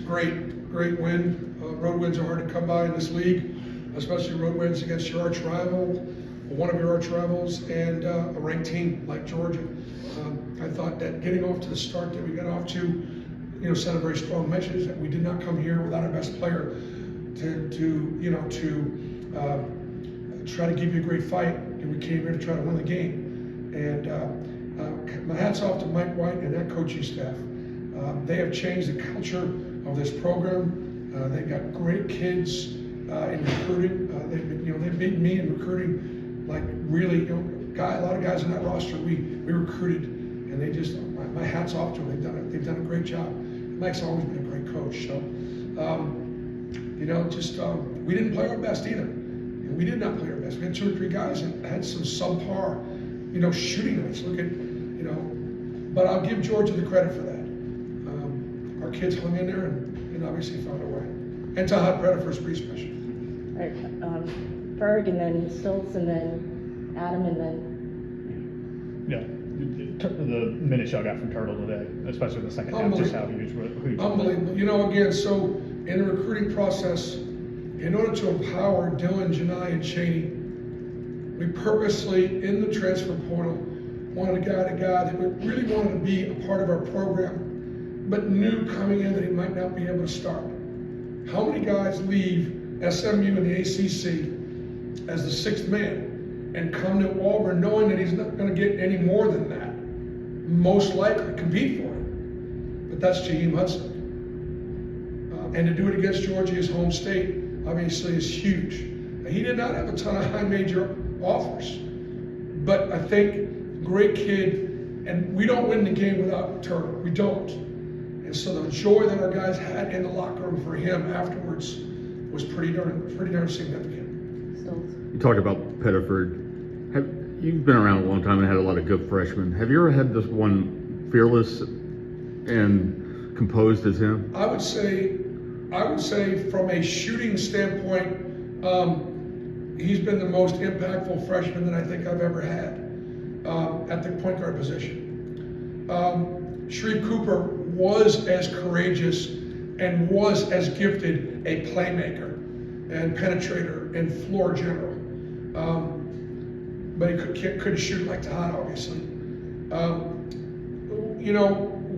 a great win. Road wins are hard to come by in this league, especially road wins against your arch rival, one of your arch rivals, and a ranked team like Georgia. I thought that getting off to the start that we got off to, sent a very strong message that we did not come here without our best player to try to give you a great fight, and we came here to try to win the game. And my hat's off to Mike White and that coaching staff. They have changed the culture of this program. They've got great kids in recruiting. They've beaten me in recruiting, like really, a lot of guys on that roster we recruited, and they just, my hat's off to them. They've done a great job. Mike's always been a great coach. So, we didn't play our best either. And we did not play our best. We had 2 or 3 guys that had some subpar, shooting nights. Look at, but I'll give Georgia the credit for that. Our kids hung in there and obviously found a way. And Tahat Preda was pretty special. All right, Ferg, and then Stoltz, and then Adam, and then. Yeah, the minutes y'all got from Turtle today, especially in the second half, just how huge. Unbelievable. Again, so in the recruiting process, in order to empower Dylan, Janai, and Cheney, we purposely, in the transfer portal, wanted a guy that really wanted to be a part of our program, but knew coming in that he might not be able to start. How many guys leave SMU and the ACC as the 6th man and come to Auburn knowing that he's not going to get any more than that? Most likely compete for it. But that's Jaheim Hudson. And to do it against Georgia, his home state, obviously is huge. He did not have a ton of high major offers, but I think great kid, and we don't win the game without Turtle. We don't. And so the joy that our guys had in the locker room for him afterwards was pretty darn significant. Stoltz. You talked about Pettiford. You've been around a long time and had a lot of good freshmen. Have you ever had this one fearless and composed as him? I would say from a shooting standpoint, he's been the most impactful freshman that I think I've ever had at the point guard position. Sharif Cooper was as courageous and was as gifted a playmaker and penetrator and floor general. But he couldn't shoot like Tahat, obviously.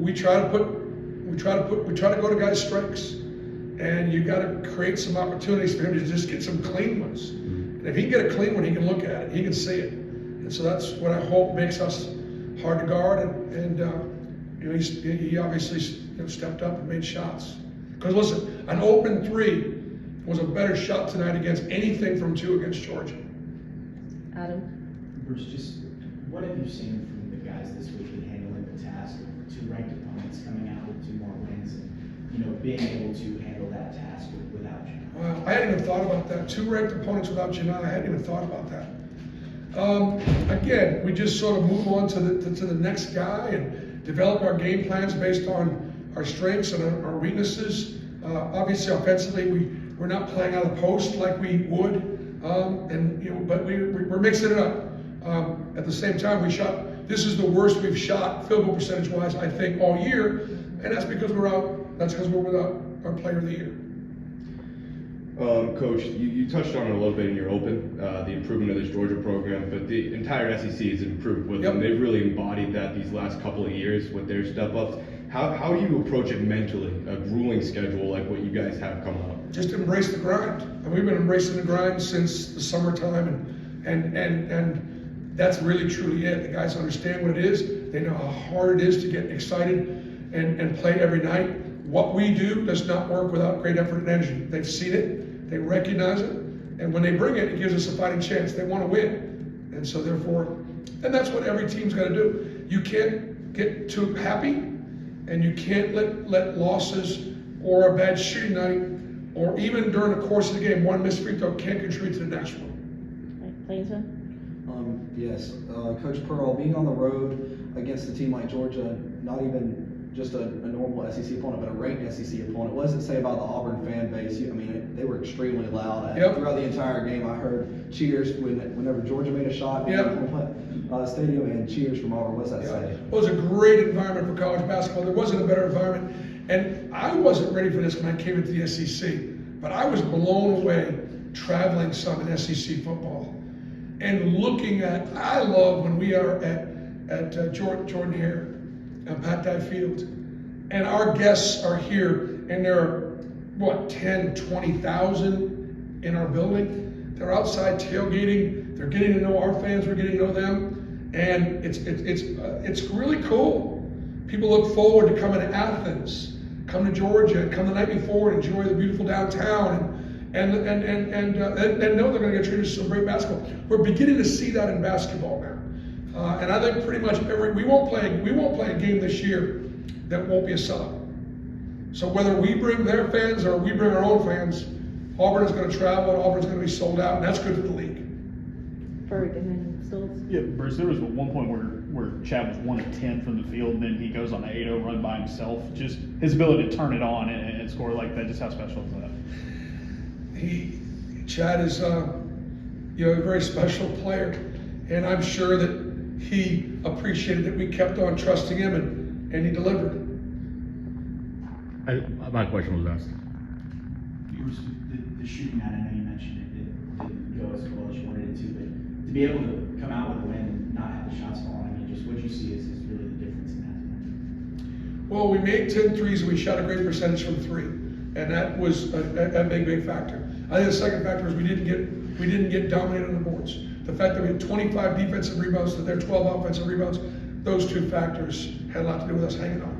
We try to go to guys' strengths, and you got to create some opportunities for him to just get some clean ones. And if he can get a clean one, he can look at it, he can see it, and so that's what I hope makes us hard to guard. And he obviously stepped up and made shots. Because listen, an open 3 was a better shot tonight against anything from 2 against Georgia. Adam. Bruce, just what have you seen from the guys this week in handling the task of 2 ranked opponents coming out with 2 more wins and being able to handle that task without you? Wow, I hadn't even thought about that. 2 ranked opponents without Janai. I hadn't even thought about that. Again, we just sort of move on to the next guy and develop our game plans based on our strengths and our weaknesses. Obviously, offensively, we're not playing out of the post like we would, but we're mixing it up. At the same time, this is the worst we've shot field goal percentage-wise, I think, all year, and that's because we're without our player of the year. Coach, you touched on it a little bit in your open, the improvement of this Georgia program, but the entire SEC has improved with them. They've really embodied that these last couple of years with their step-ups. How do you approach it mentally, a grueling schedule like what you guys have coming up? Just embrace the grind. And we've been embracing the grind since the summertime, and that's really truly it. The guys understand what it is. They know how hard it is to get excited and play every night. What we do does not work without great effort and energy. They've seen it, they recognize it, and when they bring it, it gives us a fighting chance. They want to win. And so therefore, and that's what every team's got to do. You can't get too happy, and you can't let losses or a bad shooting night, or even during the course of the game, one missed free throw can't contribute to the next one. Right, Plainsman? Yes, Coach Pearl, being on the road against a team like Georgia, not even just a normal SEC opponent, but a ranked SEC opponent. What does it say about the Auburn fan base? They were extremely loud. Throughout the entire game, I heard cheers whenever Georgia made a shot in the stadium, and cheers from Auburn. What does that say? Well, it was a great environment for college basketball. There wasn't a better environment. And I wasn't ready for this when I came into the SEC, but I was blown away traveling some in SEC football and looking at, I love when we are at Jordan Hare and Pat Dye Field, and our guests are here, and there are, what, 10, 20,000 in our building. They're outside tailgating. They're getting to know our fans. We're getting to know them, and it's really cool. People look forward to coming to Athens, come to Georgia, come the night before and enjoy the beautiful downtown, and know they're going to get treated to some great basketball. We're beginning to see that in basketball now, and I think pretty much we won't play a game this year that won't be a sellout. So whether we bring their fans or we bring our own fans, Auburn is going to travel and Auburn's going to be sold out, and that's good for the league. Ferg and then Sills. Yeah, Bruce, there was one point where Chad was 1 of 10 from the field, and then he goes on an 8-0 run by himself. Just his ability to turn it on and score like that, just how special is that? Chad is a very special player, and I'm sure that he appreciated that we kept on trusting him, and he delivered. My question was asked. The shooting night, I know you mentioned it didn't go as well as you wanted it to, but to be able to come out with a win and not have the shots falling, I mean, just what you see is really the difference in that. Well, we made 10 threes and we shot a great percentage from 3, and that was a big factor. I think the second factor is we didn't get dominated on the boards. The fact that we had 25 defensive rebounds to their 12 offensive rebounds, those two factors had a lot to do with us hanging on.